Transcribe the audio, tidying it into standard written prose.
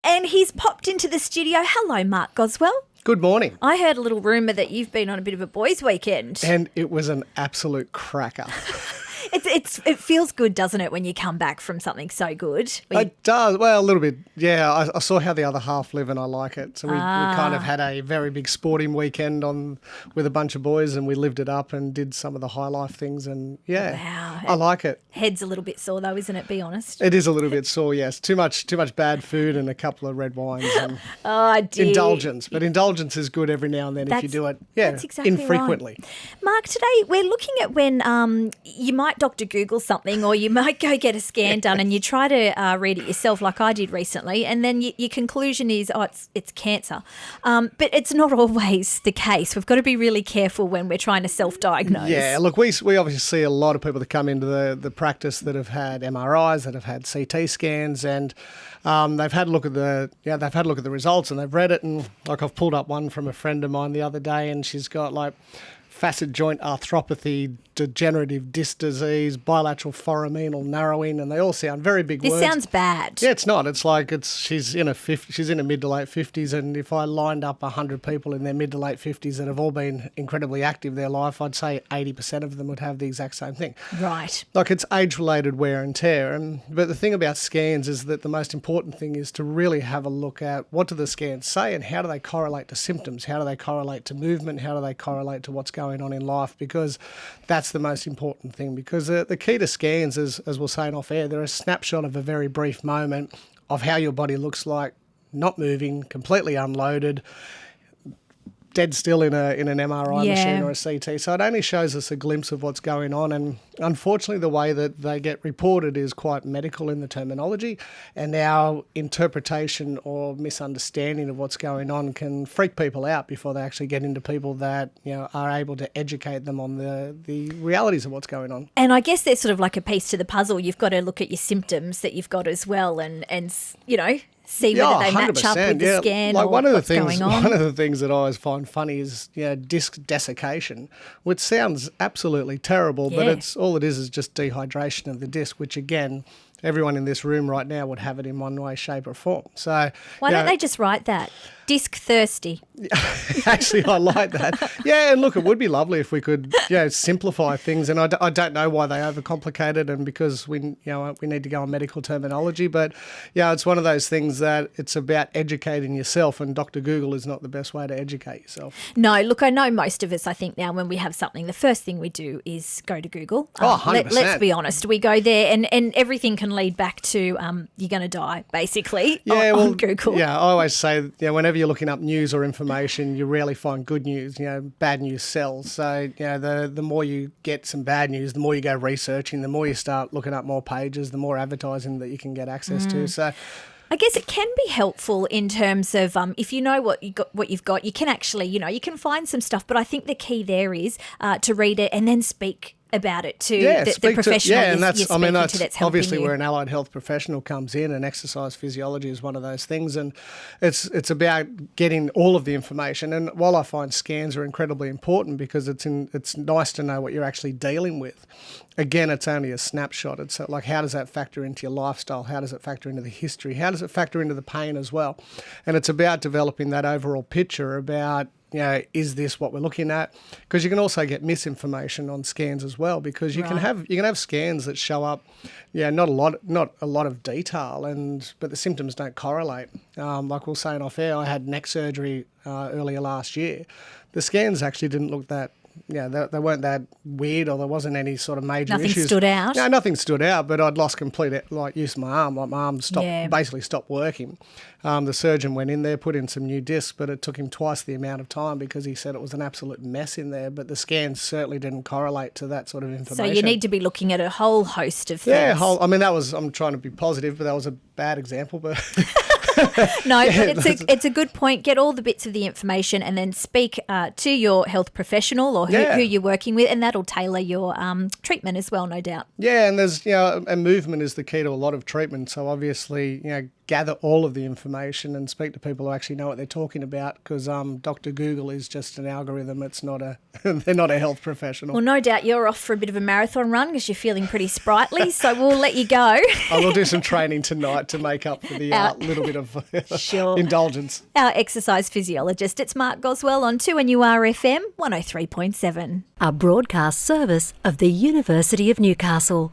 And he's popped into the studio. Hello, Mark Goswell. Good morning. I heard a little rumour that you've been on a bit of a boys' weekend. And it was an absolute cracker. It feels good, doesn't it, when you come back from something so good? It does. Well, a little bit. Yeah, I saw how the other half live and I like it. So we kind of had a very big sporting weekend with a bunch of boys and we lived it up and did some of the high life things and Wow. I like it. Head's a little bit sore though, isn't it? Be honest. It is a little bit sore, yes. Too much bad food and a couple of red wines and Oh, dear. indulgence. But indulgence is good every now and then if you do it that's exactly infrequently. Right. Mark, today we're looking at when you might Dr. Google something or you might go get a scan done and you try to read it yourself like I did recently and then your conclusion is, it's cancer. But it's not always the case. We've got to be really careful when we're trying to self-diagnose. Yeah, look, we obviously see a lot of people that come into the practice that have had MRIs, that have had CT scans, and they've had a look at the results and they've read it. And like I've pulled up one from a friend of mine the other day, and she's got like facet joint arthropathy, degenerative disc disease, bilateral foraminal narrowing, and they all sound very big words. This sounds bad. Yeah, it's not. It's like she's in her mid to late 50s, and if I lined up 100 people in their mid to late 50s that have all been incredibly active their life, I'd say 80% of them would have the exact same thing. Right. Like it's age-related wear and tear. But the thing about scans is that the most important thing is to really have a look at what do the scans say and how do they correlate to symptoms, how do they correlate to movement, how do they correlate to what's going on in life, because that's the most important thing. Because the key to scans, as we're saying off air, they're a snapshot of a very brief moment of how your body looks like, not moving, completely unloaded, dead still in an MRI machine or a CT. So it only shows us a glimpse of what's going on. And unfortunately, the way that they get reported is quite medical in the terminology. And our interpretation or misunderstanding of what's going on can freak people out before they actually get into people that are able to educate them on the realities of what's going on. And I guess there's sort of like a piece to the puzzle. You've got to look at your symptoms that you've got as well and see whether they match up with the scan or what's going on. One of the things that I always find funny is disc desiccation, which sounds absolutely terrible, but all it is just dehydration of the disc, which again, everyone in this room right now would have it in one way, shape or form. So why don't they just write that? Disc thirsty. Actually, I like that. Yeah, and look, it would be lovely if we could simplify things. And I don't know why they overcomplicate it, and because we need to go on medical terminology. But it's one of those things that it's about educating yourself, and Dr. Google is not the best way to educate yourself. No, look, I know most of us, I think now when we have something, the first thing we do is go to Google. 100%. Let's be honest. We go there and everything can lead back to you're going to die, basically, on Google. Yeah, I always say whenever you're looking up news or information, you rarely find good news. Bad news sells. So, the more you get some bad news, the more you go researching, the more you start looking up more pages, the more advertising that you can get access to. So I guess it can be helpful in terms of if you know what you've got, you can actually, you can find some stuff. But I think the key there is to read it and then speak about it to the professional that's obviously you. where an allied health professional comes in, and exercise physiology is one of those things, and it's about getting all of the information. And while I find scans are incredibly important because it's nice to know what you're actually dealing with, again, it's only a snapshot. It's like, how does that factor into your lifestyle? How does it factor into the history? How does it factor into the pain as well? And it's about developing that overall picture about is this what we're looking at? Because you can also get misinformation on scans as well, because you can have scans that show up, not a lot of detail, but the symptoms don't correlate. Like we were saying off air, I had neck surgery earlier last year. The scans actually didn't look that. They weren't that weird, or there wasn't any sort of major issues. Nothing stood out? No, nothing stood out, but I'd lost complete use of my arm. Like my arm basically stopped working. The surgeon went in there, put in some new discs, but it took him twice the amount of time because he said it was an absolute mess in there, but the scans certainly didn't correlate to that sort of information. So you need to be looking at a whole host of things. Yeah, I'm trying to be positive, but that was a bad example, but... No, but it's a good point. Get all the bits of the information and then speak to your health professional or who you're working with, and that'll tailor your treatment as well, no doubt. Yeah, and there's and movement is the key to a lot of treatment. So obviously, gather all of the information and speak to people who actually know what they're talking about, because Dr. Google is just an algorithm. It's not they're not a health professional. Well, no doubt you're off for a bit of a marathon run because you're feeling pretty sprightly, so we'll let you go. I will do some training tonight to make up for the little bit of Sure. indulgence. Our exercise physiologist, it's Mark Goswell on 2NURFM 103.7. A broadcast service of the University of Newcastle.